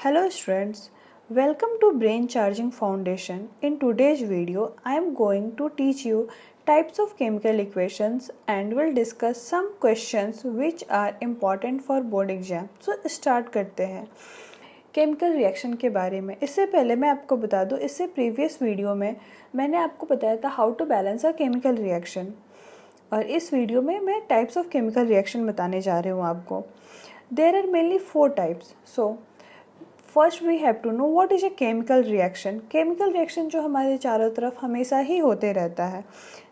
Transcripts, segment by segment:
Hello students, welcome to Brain Charging Foundation. In today's video, I am going to teach you types of chemical equations and will discuss some questions which are important for board exam. So start करते हैं chemical reaction के बारे में। इससे पहले मैं आपको बता दूं, इससे प्रीवियस वीडियो में मैंने आपको बताया था how to balance a chemical reaction, और इस वीडियो में मैं टाइप्स ऑफ केमिकल रिएक्शन बताने जा रही हूँ आपको। There are mainly 4 types. So first we have to know what is a chemical reaction. Chemical reaction जो हमारे चारों तरफ हमेशा ही होते रहता है,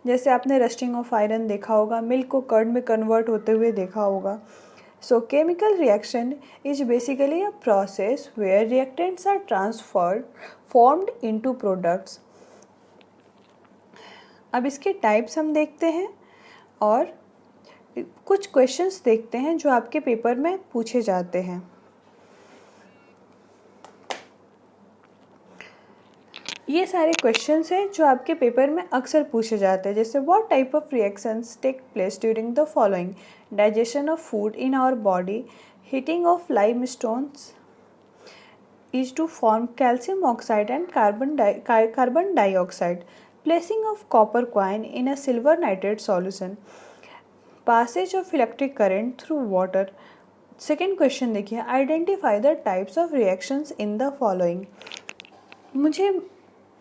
जैसे आपने रस्टिंग ऑफ आयरन देखा होगा, मिल्क को कर्ड में कन्वर्ट होते हुए देखा होगा। So chemical reaction is basically a process where reactants are transferred formed into products. अब इसके टाइप्स हम देखते हैं और कुछ क्वेश्चंस देखते हैं जो आपके पेपर में पूछे जाते हैं। ये सारे क्वेश्चंस हैं जो आपके पेपर में अक्सर पूछे जाते हैं, जैसे what type of reactions take place during the following: digestion of food in our body, heating of lime stones is to form calcium oxide and carbon dioxide, placing of copper coin in a silver nitrate solution, passage of electric current through water. Second question देखिए, identify the types of reactions in the following.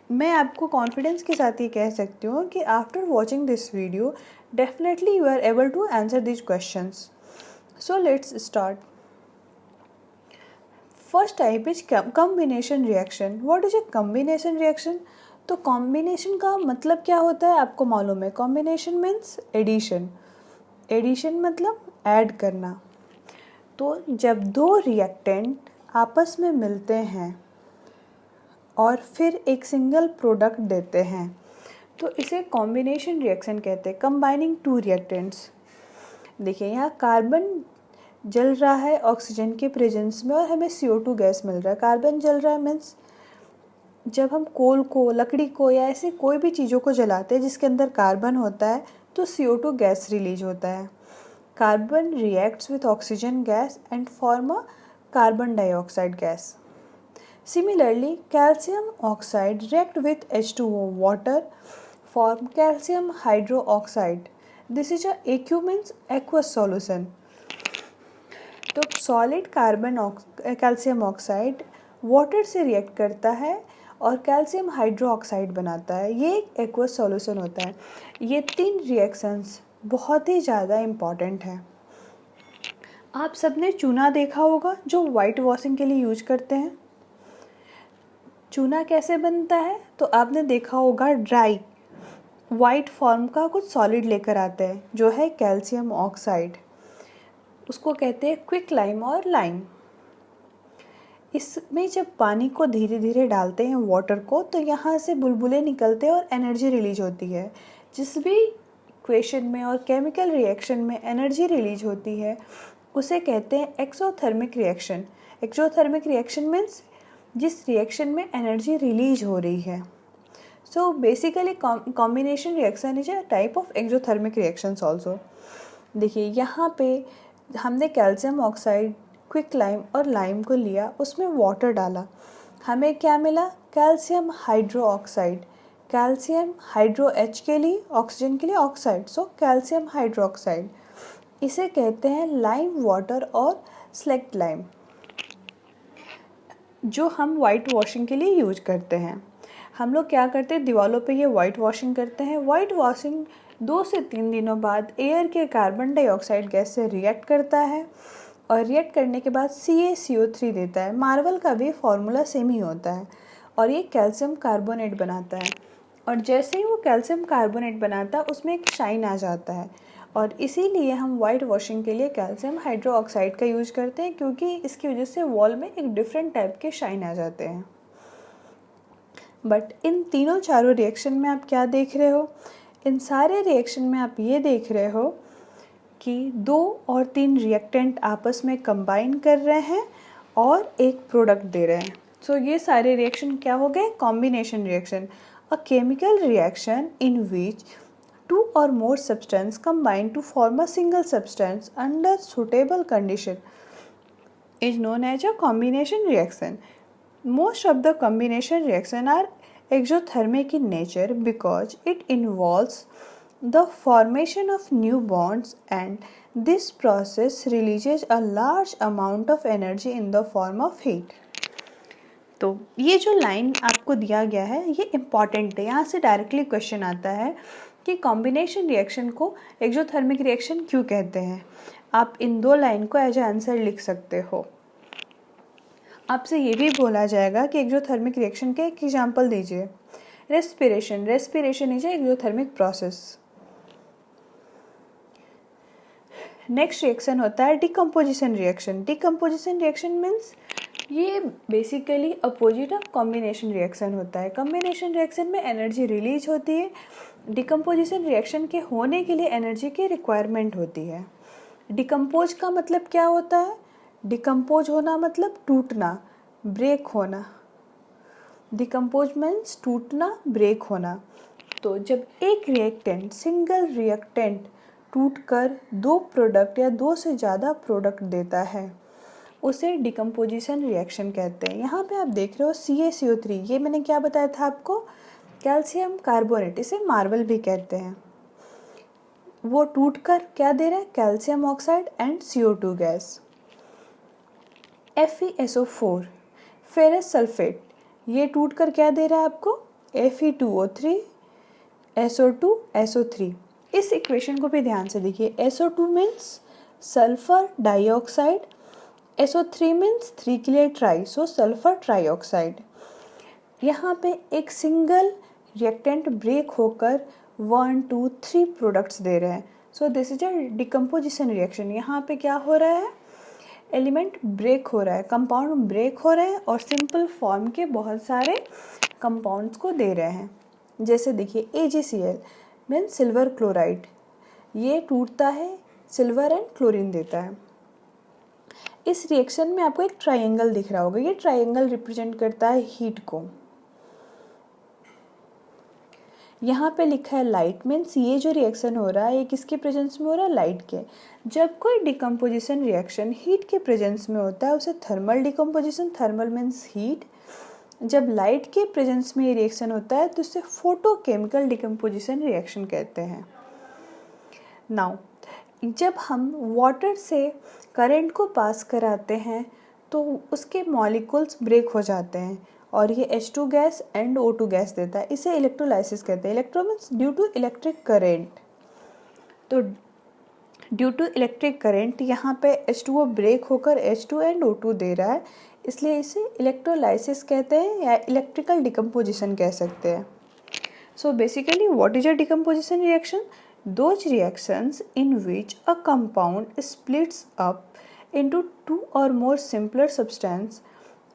मैं आपको confidence के साथ ये कह सकती हूँ कि after watching this video definitely you are able to answer this questions. So let's start. First type is combination reaction. What is a combination reaction? तो कॉम्बिनेशन का मतलब क्या होता है आपको मालूम है। Combination means addition. एडिशन मतलब ऐड करना। तो जब दो रिएक्टेंट आपस में मिलते हैं और फिर एक सिंगल प्रोडक्ट देते हैं तो इसे कॉम्बिनेशन रिएक्शन कहते हैं। Combining to reactants. देखिए यहाँ कार्बन जल रहा है ऑक्सीजन के प्रेजेंस में और हमें CO2 गैस मिल रहा है। कार्बन जल रहा है मीन्स जब हम कोल को, लकड़ी को या ऐसे कोई भी चीज़ों को जलाते हैं जिसके अंदर कार्बन होता है तो CO2 गैस रिलीज होता है। Carbon reacts with oxygen gas and form a carbon dioxide gas. Similarly, calcium oxide react with H2O water form calcium hydroxide. This is a aqueous means aqueous solution. तो solid calcium oxide water से react करता है और calcium hydroxide बनाता है। ये एक aqueous solution होता है। ये 3 रिएक्शंस बहुत ही ज़्यादा इम्पॉर्टेंट है। आप सबने चूना देखा होगा जो वाइट वॉशिंग के लिए यूज करते हैं। चूना कैसे बनता है? तो आपने देखा होगा ड्राई वाइट फॉर्म का कुछ सॉलिड लेकर आते हैं जो है कैल्शियम ऑक्साइड। उसको कहते हैं क्विक लाइम और लाइम। इसमें जब पानी को धीरे धीरे डालते हैं वाटर को तो यहाँ से बुलबुले निकलते हैं और एनर्जी रिलीज होती है। जिस भी इक्वेशन में और केमिकल रिएक्शन में एनर्जी रिलीज होती है उसे कहते हैं exothermic reaction. Exothermic reaction means जिस रिएक्शन में एनर्जी रिलीज हो रही है। So basically combination reaction is a type of exothermic reactions also. देखिए यहाँ पे हमने कैल्शियम ऑक्साइड, क्विक लाइम और लाइम को लिया, उसमें वाटर डाला, हमें क्या मिला? Calcium hydro oxide. Calcium hydro H के लिए, ऑक्सीजन के लिए oxide, so calcium hydro oxide. इसे कहते हैं लाइम वाटर और स्लेक्ट लाइम, जो हम वाइट वॉशिंग के लिए यूज करते हैं। हम लोग क्या करते हैं, दीवारों पे ये वाइट वॉशिंग करते हैं। वाइट वॉशिंग 2 से 3 दिनों बाद एयर के कार्बन डाइऑक्साइड गैस से रिएक्ट करता है और रिएक्ट करने के बाद CaCO3 देता है। मार्बल का भी फॉर्मूला सेम ही होता है और ये कैल्शियम कार्बोनेट बनाता है। और जैसे ही वो कैल्शियम कार्बोनेट बनाता है उसमें एक शाइन आ जाता है और इसीलिए हम वाइट वॉशिंग के लिए कैल्शियम हाइड्रोक्साइड का यूज करते हैं, क्योंकि इसकी वजह से वॉल में एक डिफरेंट टाइप के शाइन आ जाते हैं। बट इन तीनों चारों रिएक्शन में आप क्या देख रहे हो? इन सारे रिएक्शन में आप ये देख रहे हो कि 2 और 3 रिएक्टेंट आपस में कंबाइन कर रहे हैं और एक प्रोडक्ट दे रहे हैं। सो ये सारे रिएक्शन क्या हो गए? Combination reaction. A chemical reaction in which 2 or more substances combine to form a single substance under suitable condition. is known as a combination reaction. Most of the combination reaction are exothermic in nature because it involves the formation of new bonds, and this process releases a large amount of energy in the form of heat. तो ये जो line आपको दिया गया है ये important है, यहाँ से डायरेक्टली क्वेश्चन आता है कि कॉम्बिनेशन रिएक्शन को एक्सोथर्मिक रिएक्शन क्यों कहते हैं। आप इन दो लाइन को एज ए आंसर लिख सकते हो। आपसे ये भी बोला जाएगा कि एक्सोथर्मिक रिएक्शन के एक एग्जांपल दीजिए। Respiration is a exothermic process. Next reaction होता है decomposition reaction. Decomposition reaction means ये basically opposite of combination reaction होता है। कॉम्बिनेशन रिएक्शन में एनर्जी रिलीज होती है, डिकम्पोजिशन रिएक्शन के होने के लिए एनर्जी की रिक्वायरमेंट होती है। डिकम्पोज का मतलब क्या होता है? डिकम्पोज होना मतलब टूटना, ब्रेक होना। डिकम्पोज मीन्स टूटना, ब्रेक होना। तो जब एक रिएक्टेंट, सिंगल रिएक्टेंट टूटकर दो प्रोडक्ट या दो से ज़्यादा प्रोडक्ट देता है उसे डिकम्पोजिशन रिएक्शन कहते हैं। यहाँ पे आप देख रहे हो CaCO3, ये मैंने क्या बताया था आपको? कैल्शियम कार्बोनेट, इसे मार्बल भी कहते हैं। वो टूटकर क्या दे रहा है? Calcium oxide and CO2 gas. FeSO4 ferrous sulphate, ये टूटकर क्या दे रहा है आपको? Fe2O3 SO2 SO3। इस इक्वेशन को भी ध्यान से देखिए। SO2 means sulphur dioxide, SO3 means 3 के लिए ट्राई, सो सल्फर ट्राइऑक्साइड। यहाँ पे एक सिंगल रिएक्टेंट ब्रेक होकर 1 2 3 प्रोडक्ट्स दे रहे हैं, so this is a decomposition reaction. यहाँ पे क्या हो रहा है? एलिमेंट ब्रेक हो रहा है, कंपाउंड ब्रेक हो रहा है और सिंपल फॉर्म के बहुत सारे कंपाउंड्स को दे रहे हैं। जैसे देखिए AgCl मीन्स सिल्वर क्लोराइड, ये टूटता है, सिल्वर एंड क्लोरीन देता है। इस रिएक्शन में आपको एक ट्रायंगल दिख रहा होगा, ये ट्रायंगल रिप्रेजेंट करता है हीट को। यहाँ पे लिखा है लाइट, मीन्स ये जो रिएक्शन हो रहा है ये किसके प्रेजेंस में हो रहा है? लाइट के। जब कोई डिकम्पोजिशन रिएक्शन हीट के प्रेजेंस में होता है उसे thermal decomposition, thermal means heat. जब लाइट के प्रेजेंस में ये रिएक्शन होता है तो उसे फोटोकेमिकल डिकम्पोजिशन रिएक्शन कहते हैं। नाउ जब हम वाटर से करंट को पास कराते हैं तो उसके मॉलिक्यूल्स ब्रेक हो जाते हैं और ये H2 gas and O2 gas देता है, इसे इलेक्ट्रोलाइसिस कहते हैं। Electro means due to electric current. तो ड्यू टू इलेक्ट्रिक करेंट यहाँ पे H2O ब्रेक होकर H2 एंड O2 दे रहा है, इसलिए इसे इलेक्ट्रोलाइसिस कहते हैं या इलेक्ट्रिकल डिकम्पोजिशन कह सकते हैं। So basically what is a decomposition reaction? Those reactions in which a compound splits up into two or more simpler substances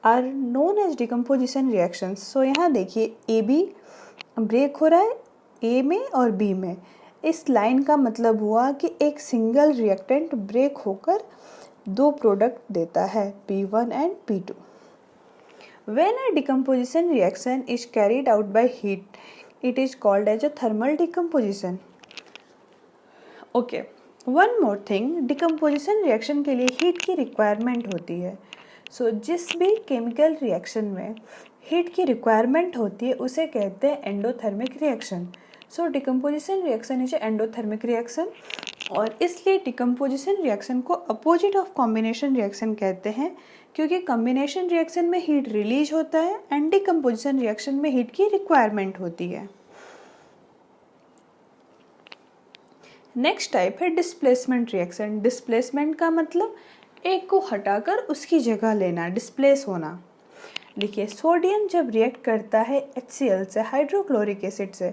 are known as decomposition reactions. So यहाँ देखिए AB ब्रेक हो रहा है A में और B में। इस line का मतलब हुआ कि एक सिंगल रिएक्टेंट ब्रेक होकर दो प्रोडक्ट देता है P1 and P2. When a decomposition reaction is carried out by heat, it is called as a thermal decomposition. Okay, one more thing, decomposition reaction के लिए हीट की रिक्वायरमेंट होती है। सो जिस भी केमिकल रिएक्शन में हीट की रिक्वायरमेंट होती है उसे कहते हैं endothermic reaction. So decomposition reaction is endothermic reaction और इसलिए डिकम्पोजिशन रिएक्शन को अपोजिट ऑफ कॉम्बिनेशन रिएक्शन कहते हैं, क्योंकि कॉम्बिनेशन रिएक्शन में हीट रिलीज होता है एंड डिकम्पोजिशन रिएक्शन में हीट की रिक्वायरमेंट होती है। नेक्स्ट टाइप है डिस्प्लेसमेंट रिएक्शन। डिस्प्लेसमेंट का मतलब एक को हटाकर उसकी जगह लेना, डिस्प्लेस होना। देखिए सोडियम जब रिएक्ट करता है HCl से, हाइड्रोक्लोरिक एसिड से,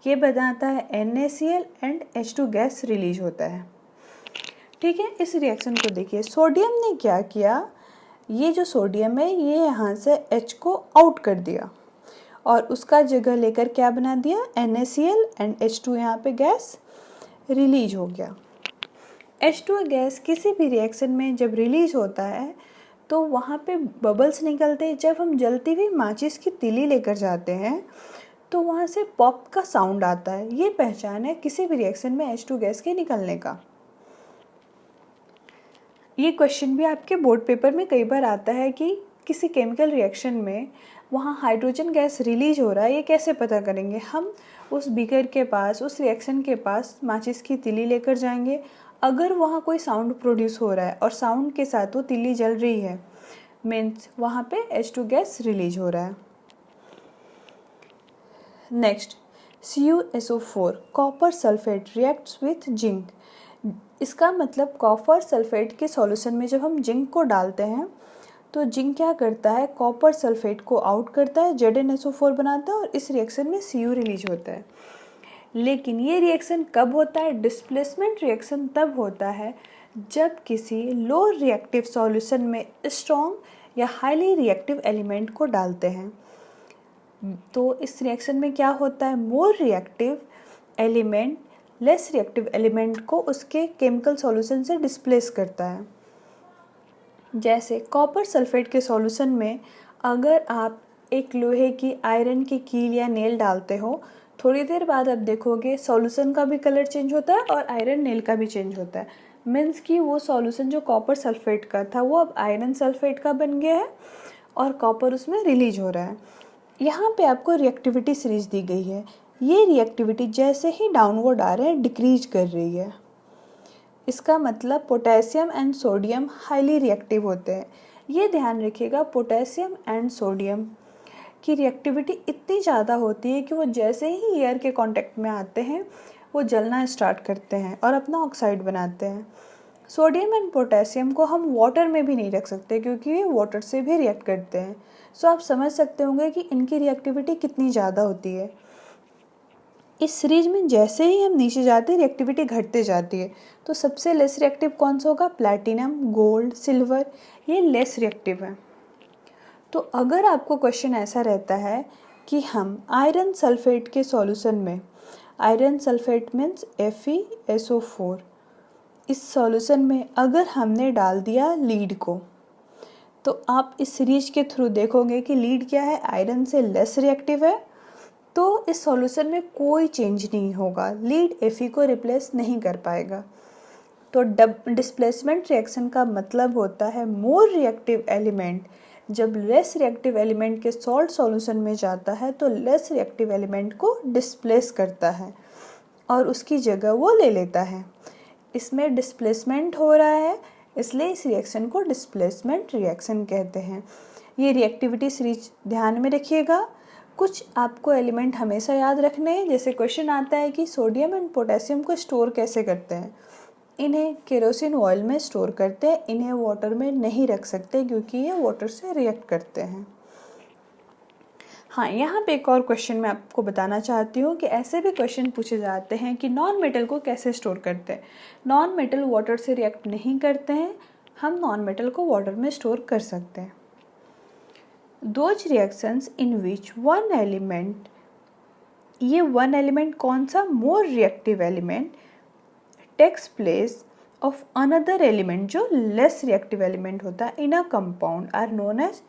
ये बनाता है NaCl and H2 gas release होता है। ठीक है, इस रिएक्शन को देखिए, सोडियम ने क्या किया, ये जो सोडियम है ये यहाँ से H को आउट कर दिया और उसका जगह लेकर क्या बना दिया? NaCl एंड H2, यहाँ पे गैस रिलीज हो गया। H2 गैस किसी भी रिएक्शन में जब रिलीज होता है तो वहाँ पे बबल्स निकलते हैं। जब हम जलती हुई माचिस की तीली लेकर जाते हैं तो वहाँ से पॉप का साउंड आता है, ये पहचान है किसी भी रिएक्शन में H2 गैस के निकलने का। ये क्वेश्चन भी आपके बोर्ड पेपर में कई बार आता है कि किसी केमिकल रिएक्शन में वहाँ हाइड्रोजन गैस रिलीज हो रहा है, ये कैसे पता करेंगे। हम उस बीकर के पास, उस रिएक्शन के पास माचिस की तीली लेकर जाएंगे। अगर वहाँ कोई साउंड प्रोड्यूस हो रहा है और साउंड के साथ वो तीली जल रही है, मीन्स वहाँ पे H2 गैस रिलीज हो रहा है। Next, CuSO4 copper sulphate reacts with zinc. इसका मतलब कॉपर सल्फेट के सॉल्यूशन में जब हम जिंक को डालते हैं तो जिंक क्या करता है, कॉपर सल्फेट को आउट करता है, ZnSO4 बनाता है और इस रिएक्शन में Cu रिलीज होता है। लेकिन ये रिएक्शन कब होता है, डिस्प्लेसमेंट रिएक्शन तब होता है जब किसी लो रिएक्टिव सॉल्यूशन में स्ट्रॉन्ग या हाईली रिएक्टिव एलिमेंट को डालते हैं। तो इस रिएक्शन में क्या होता है, more reactive element less reactive element को उसके केमिकल सॉल्यूशन से डिस्प्लेस करता है। जैसे कॉपर सल्फेट के सॉल्यूशन में अगर आप एक लोहे की आयरन की कील या नेल डालते हो, थोड़ी देर बाद आप देखोगे सॉल्यूशन का भी कलर चेंज होता है और आयरन नेल का भी चेंज होता है। मीन्स कि वो सॉल्यूशन जो कॉपर सल्फेट का था वो अब आयरन सल्फेट का बन गया है और कॉपर उसमें रिलीज हो रहा है। यहाँ पे आपको रिएक्टिविटी सीरीज दी गई है। ये रिएक्टिविटी जैसे ही डाउनवर्ड आ रहे हैं डिक्रीज कर रही है। इसका मतलब potassium and sodium highly reactive होते हैं। ये ध्यान रखिएगा, पोटेशियम एंड सोडियम की रिएक्टिविटी इतनी ज़्यादा होती है कि वो जैसे ही एयर के कांटेक्ट में आते हैं वो जलना स्टार्ट करते हैं और अपना ऑक्साइड बनाते हैं। सोडियम एंड पोटेशियम को हम वाटर में भी नहीं रख सकते क्योंकि ये वाटर से भी रिएक्ट करते हैं। सो आप समझ सकते होंगे कि इनकी रिएक्टिविटी कितनी ज़्यादा होती है। इस सीरीज में जैसे ही हम नीचे जाते हैं रिएक्टिविटी घटते जाती है। तो सबसे लेस रिएक्टिव कौन सा होगा, प्लैटिनम, गोल्ड, सिल्वर, ये लेस रिएक्टिव है। तो अगर आपको क्वेश्चन ऐसा रहता है कि हम आयरन सल्फेट के सॉल्यूशन में, आयरन सल्फेट मीन्स FeSO4, इस सॉल्यूशन में अगर हमने डाल दिया लीड को, तो आप इस सीरीज के थ्रू देखोगे कि लीड क्या है, आयरन से लेस रिएक्टिव है। तो इस सॉल्यूशन में कोई चेंज नहीं होगा, लीड Fe को रिप्लेस नहीं कर पाएगा। तो डिस्प्लेसमेंट रिएक्शन का मतलब होता है मोर रिएक्टिव एलिमेंट जब लेस रिएक्टिव एलिमेंट के सॉल्ट सॉल्यूशन में जाता है तो लेस रिएक्टिव एलिमेंट को डिस्प्लेस करता है और उसकी जगह वो ले लेता है। इसमें डिस्प्लेसमेंट हो रहा है, इसलिए इस रिएक्शन को डिस्प्लेसमेंट रिएक्शन कहते हैं। ये रिएक्टिविटी सीरीज ध्यान में रखिएगा। कुछ आपको एलिमेंट हमेशा याद रखने हैं। जैसे क्वेश्चन आता है कि सोडियम एंड पोटेशियम को स्टोर कैसे करते हैं, इन्हें केरोसिन ऑयल में स्टोर करते हैं, इन्हें वाटर में नहीं रख सकते क्योंकि ये वाटर से रिएक्ट करते हैं। हाँ, यहाँ पे एक और क्वेश्चन मैं आपको बताना चाहती हूँ कि ऐसे भी क्वेश्चन पूछे जाते हैं कि नॉन मेटल को कैसे स्टोर करते हैं। नॉन मेटल वाटर से रिएक्ट नहीं करते हैं, हम नॉन मेटल को वाटर में स्टोर कर सकते हैं। Those reactions in which one element, ये one element कौन सा, more reactive element takes place of another element जो less reactive element होता है in a compound are known as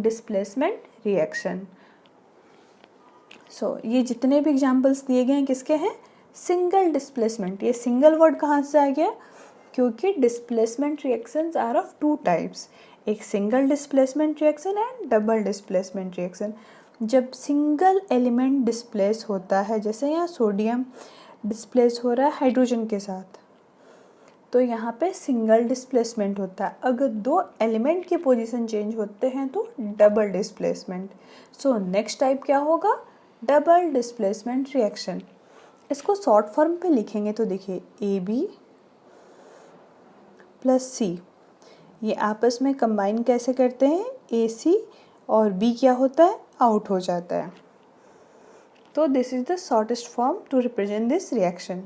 displacement reaction. So ये जितने भी एग्जाम्पल्स दिए गए हैं किसके हैं, सिंगल डिस्प्लेसमेंट। ये सिंगल वर्ड कहाँ से आ गया, क्योंकि displacement reactions are of two types, एक single displacement reaction and double displacement reaction. जब सिंगल एलिमेंट डिस्प्लेस होता है, जैसे यहाँ सोडियम डिस्प्लेस हो रहा है हाइड्रोजन के साथ, तो यहाँ पे सिंगल डिस्प्लेसमेंट होता है। अगर दो एलिमेंट की पोजीशन चेंज होते हैं तो double displacement. So next type क्या होगा, डबल डिस्प्लेसमेंट रिएक्शन। इसको शॉर्ट फॉर्म पे लिखेंगे तो देखिए AB + C, ये आपस में कंबाइन कैसे करते हैं, AC और B क्या होता है, आउट हो जाता है। तो this is the shortest form to represent this reaction.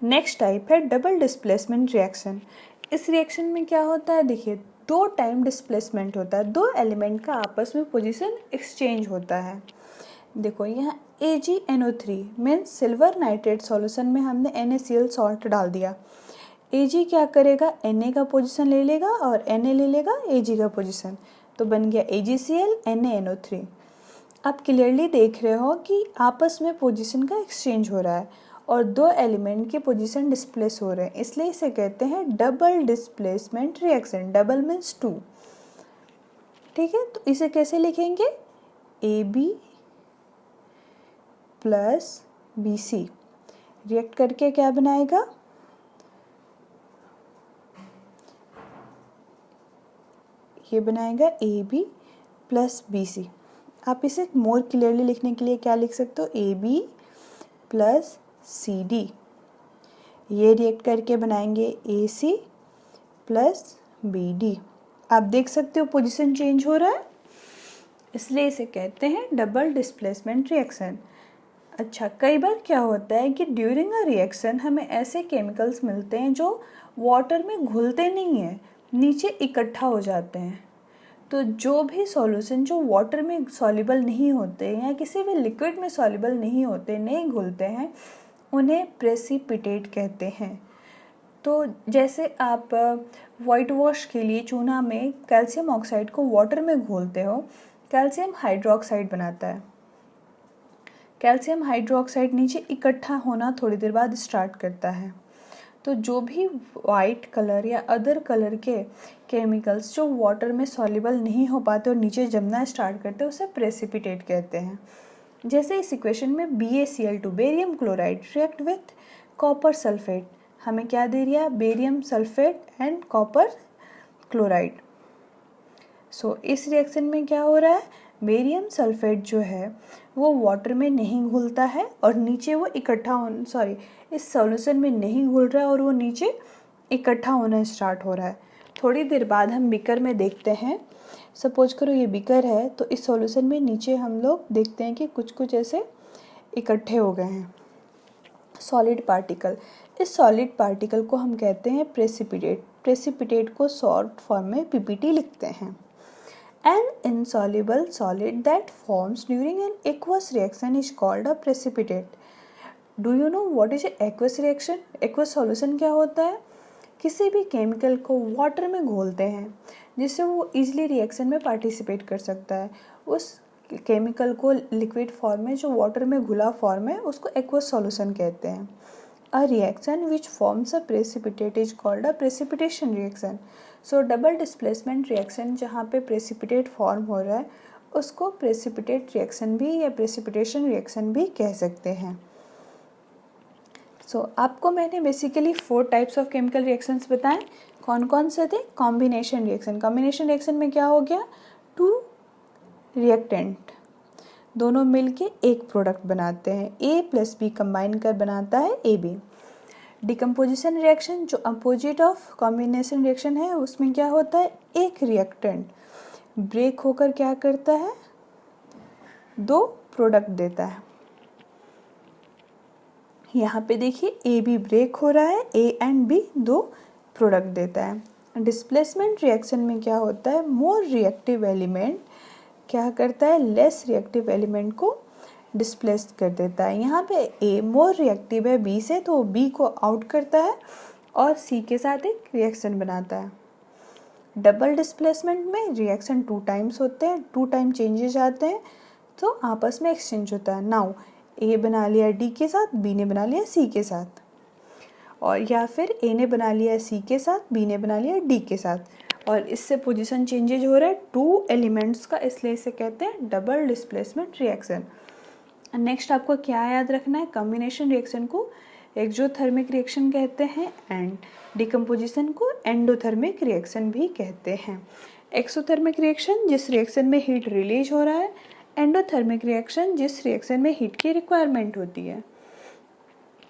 Next type है डबल डिस्प्लेसमेंट रिएक्शन। इस रिएक्शन में क्या होता है, देखिए दो टाइम डिस्प्लेसमेंट होता है, दो एलिमेंट का आपस में पोजीशन एक्सचेंज होता है। देखो यहाँ AgNO3 means silver nitrate solution में हमने NaCl सॉल्ट डाल दिया। Ag क्या करेगा, Na का पोजीशन ले लेगा और Na ले लेगा Ag का पोजीशन, तो बन गया AgCl NaNO3। आप क्लियरली देख रहे हो कि आपस में पोजीशन का एक्सचेंज हो रहा है और दो एलिमेंट की पोजीशन डिस्प्लेस हो रहे हैं, इसलिए इसे कहते हैं double displacement reaction. Double means two. ठीक है, तो इसे कैसे लिखेंगे? AB प्लस BC रिएक्ट करके क्या बनाएगा? ये बनाएगा AB प्लस BC। आप इसे मोर क्लियरली लिखने के लिए क्या लिख सकते हो? AB plus CD। ये रिएक्ट करके बनाएंगे AC प्लस BD। आप देख सकते हो पोजीशन चेंज हो रहा है, इसलिए इसे कहते हैं डबल डिस्प्लेसमेंट रिएक्शन। अच्छा, कई बार क्या होता है कि ड्यूरिंग अ रिएक्शन हमें ऐसे केमिकल्स मिलते हैं जो वाटर में घुलते नहीं हैं, नीचे इकट्ठा हो जाते हैं। तो जो भी सॉल्यूशन जो वाटर में सॉल्युबल नहीं होते या किसी भी लिक्विड में सॉल्युबल नहीं होते, नहीं घुलते हैं, उन्हें प्रेसिपिटेट कहते हैं। तो जैसे आप वाइट वॉश के लिए चूना में कैल्शियम ऑक्साइड को वाटर में घोलते हो, कैल्शियम हाइड्रोक्साइड बनता है। कैल्शियम हाइड्रोक्साइड नीचे इकट्ठा होना थोड़ी देर बाद स्टार्ट करता है। तो जो भी वाइट कलर या अदर कलर के केमिकल्स जो वाटर में सॉल्युबल नहीं हो पाते और नीचे जमना स्टार्ट करते हैं, उसे प्रेसिपिटेट कहते हैं। जैसे इस इक्वेशन में BaCl2 barium chloride react with copper sulphate, हमें क्या दे रहा है? Barium sulphate and copper chloride. So इस रिएक्शन में क्या हो रहा है? बेरियम सल्फेट जो है वो वाटर में नहीं घुलता है और नीचे वो इस सॉल्यूशन में नहीं घुल रहा है और वो नीचे इकट्ठा होना स्टार्ट हो रहा है। थोड़ी देर बाद हम बीकर में देखते हैं, सपोज करो ये बीकर है, तो इस सॉल्यूशन में नीचे हम लोग देखते हैं कि कुछ कुछ ऐसे इकट्ठे हो गए हैं सॉलिड पार्टिकल। इस सॉलिड पार्टिकल को हम कहते हैं प्रेसिपिटेट। प्रेसिपिटेट को शॉर्ट फॉर्म में PPT लिखते हैं। An insoluble solid that forms during an aqueous reaction is called a precipitate. Do you know what is an aqueous reaction? Aqueous solution क्या होता है? किसी भी केमिकल को वाटर में घोलते हैं जिससे वो इजीली रिएक्शन में पार्टिसिपेट कर सकता है। उस केमिकल को लिक्विड फॉर्म में, जो वाटर में घुला फॉर्म है, उसको एक्वस सॉल्यूशन कहते हैं। A reaction which forms a precipitate is called a precipitation reaction. So double displacement reaction जहाँ पे प्रेसिपिटेट फॉर्म हो रहा है उसको प्रेसिपिटेट रिएक्शन भी या प्रेसिपिटेशन रिएक्शन भी कह सकते हैं। आपको मैंने basically 4 types of chemical reactions बताएं। कौन कौन से थे? Combination reaction. कॉम्बिनेशन रिएक्शन में क्या हो गया? 2 रिएक्टेंट दोनों मिलके एक प्रोडक्ट बनाते हैं। A प्लस B कंबाइन कर बनाता है AB। डिकम्पोजिशन रिएक्शन जो अपोजिट ऑफ कॉम्बिनेशन रिएक्शन है, उसमें क्या होता है? एक रिएक्टेंट ब्रेक होकर क्या करता है? 2 प्रोडक्ट देता है। यहाँ पे देखिए AB ब्रेक हो रहा है, A एंड B 2 प्रोडक्ट देता है। डिस्प्लेसमेंट रिएक्शन में क्या होता है? मोर रिएक्टिव एलिमेंट क्या करता है? लेस रिएक्टिव एलिमेंट को डिस्प्लेस कर देता है। यहाँ पे A मोर रिएक्टिव है B से, तो B को आउट करता है और C के साथ एक रिएक्शन बनाता है। डबल डिस्प्लेसमेंट में रिएक्शन 2 टाइम्स होते हैं, 2 टाइम चेंजेस आते हैं, तो आपस में एक्सचेंज होता है। नाउ A बना लिया D के साथ, B ने बना लिया C के साथ, और या फिर A ने बना लिया C के साथ, B ने बना लिया D के साथ, और इससे पोजीशन चेंजेज हो रहा है 2 एलिमेंट्स का, इसलिए इसे कहते हैं डबल डिस्प्लेसमेंट रिएक्शन। नेक्स्ट आपको क्या याद रखना है? कॉम्बिनेशन रिएक्शन को एक्सोथर्मिक रिएक्शन कहते हैं एंड डिकम्पोजिशन को एंडोथर्मिक रिएक्शन भी कहते हैं। एक्सोथर्मिक रिएक्शन जिस रिएक्शन में हीट रिलीज हो रहा है, एंडोथर्मिक रिएक्शन जिस रिएक्शन में हीट की रिक्वायरमेंट होती है।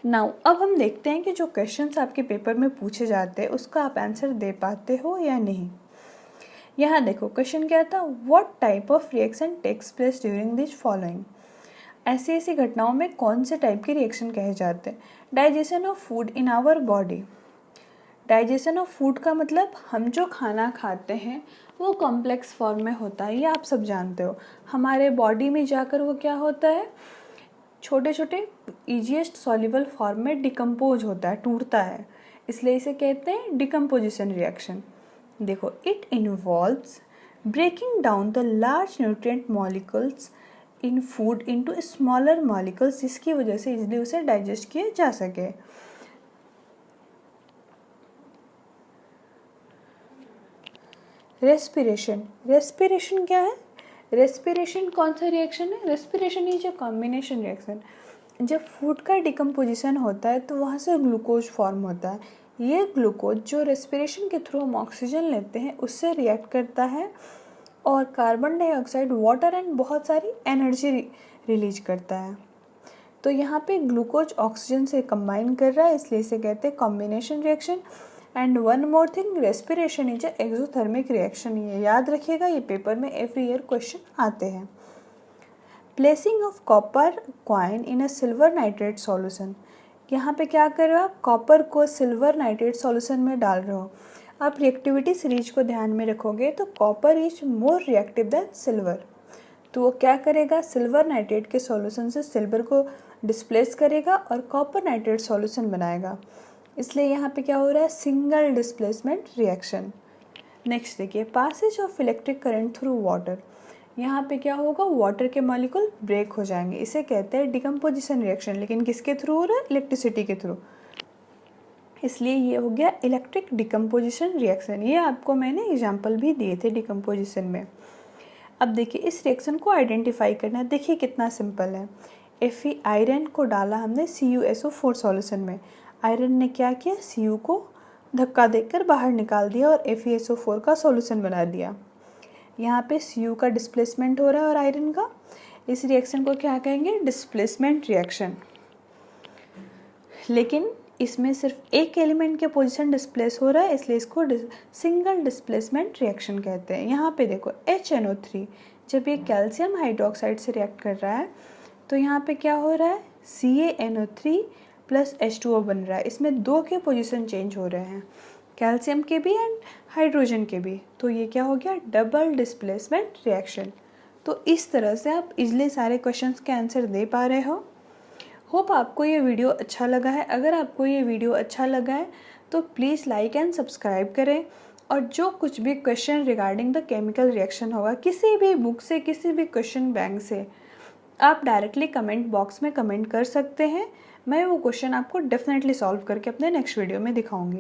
नाउ अब हम देखते हैं कि जो क्वेश्चंस आपके पेपर में पूछे जाते हैं उसका आप आंसर दे पाते हो या नहीं। यहाँ देखो क्वेश्चन क्या था? What type of reaction takes place during this following. ऐसी ऐसी घटनाओं में कौन से टाइप के रिएक्शन कहे जाते हैं? Digestion of food in our body. Digestion of food का मतलब हम जो खाना खाते हैं वो कॉम्प्लेक्स फॉर्म में होता है, ये आप सब जानते हो। हमारे बॉडी में जाकर वो क्या होता है? छोटे छोटे ईजीएस्ट सॉल्युबल फॉर्म में डिकम्पोज होता है, टूटता है, इसलिए इसे कहते हैं डिकम्पोजिशन रिएक्शन। देखो, it involves breaking down the large nutrient molecules in food into smaller molecules, जिसकी वजह से इजीली उसे डाइजेस्ट किया जा सके। रेस्पिरेशन, रेस्पिरेशन क्या है? रेस्पिरेशन कौन सा रिएक्शन है? Respiration is a combination reaction. जब फूड का डिकम्पोजिशन होता है तो वहाँ से ग्लूकोज फॉर्म होता है। ये ग्लूकोज जो रेस्पिरेशन के थ्रू हम ऑक्सीजन लेते हैं उससे रिएक्ट करता है और कार्बन डाइऑक्साइड, वाटर एंड बहुत सारी एनर्जी रिलीज करता है। तो यहाँ पे ग्लूकोज ऑक्सीजन से कंबाइन कर रहा है, इसलिए इसे कहते हैं combination reaction. And one more thing, respiration is a exothermic reaction. ये याद रखिएगा, ये पेपर में एवरी ईयर क्वेश्चन आते हैं। Placing of copper coin in a silver nitrate solution. यहाँ पे क्या कर रहे हो आप? कॉपर को सिल्वर नाइट्रेट सॉल्यूशन में डाल रहे हो। आप रिएक्टिविटी सीरीज को ध्यान में रखोगे तो copper is more reactive than silver. तो वो क्या करेगा? सिल्वर नाइट्रेट के सॉल्यूशन से सिल्वर को डिस्प्लेस करेगा और कॉपर नाइट्रेट सॉल्यूशन बनाएगा। इसलिए यहाँ पे क्या हो रहा है? Single displacement reaction. नेक्स्ट देखिए, passage of electric current through water. यहाँ पे क्या होगा? वाटर के मॉलिक्यूल ब्रेक हो जाएंगे, इसे कहते हैं डिकम्पोजिशन रिएक्शन। लेकिन किसके थ्रू हो रहा है? इलेक्ट्रिसिटी के थ्रू, इसलिए ये हो गया इलेक्ट्रिक डिकम्पोजिशन रिएक्शन। ये आपको मैंने एग्जाम्पल भी दिए थे डिकम्पोजिशन में। अब देखिए इस रिएक्शन को आइडेंटिफाई करना, देखिए कितना सिंपल है। Fe आयरन को डाला हमने CuSO4 सॉल्यूशन में। आयरन ने क्या किया? Cu को धक्का देकर बाहर निकाल दिया और FeSO4 का सॉल्यूशन बना दिया। यहाँ पे Cu का डिस्प्लेसमेंट हो रहा है और आयरन का। इस रिएक्शन को क्या कहेंगे? Displacement reaction. लेकिन इसमें सिर्फ एक एलिमेंट के पोजीशन डिस्प्लेस हो रहा है, इसलिए इसको सिंगल डिस्प्लेसमेंट रिएक्शन कहते हैं। यहाँ पे देखो HNO3, जब ये कैल्शियम हाइड्रोक्साइड से रिएक्ट कर रहा है तो यहाँ पे क्या हो रहा है? CaNO3 प्लस H2O बन रहा है। इसमें दो के पोजीशन चेंज हो रहे हैं, कैल्शियम के भी एंड हाइड्रोजन के भी। तो ये क्या हो गया? Double displacement reaction. तो इस तरह से आप इजली सारे क्वेश्चंस के आंसर दे पा रहे हो। होप आपको ये वीडियो अच्छा लगा है। अगर आपको ये वीडियो अच्छा लगा है तो प्लीज़ लाइक एंड सब्सक्राइब करें। और जो कुछ भी question regarding the chemical reaction होगा किसी भी बुक से, किसी भी क्वेश्चन बैंक से, आप डायरेक्टली कमेंट बॉक्स में कमेंट कर सकते हैं। मैं वो क्वेश्चन आपको डेफिनेटली सॉल्व करके अपने नेक्स्ट वीडियो में दिखाऊंगी।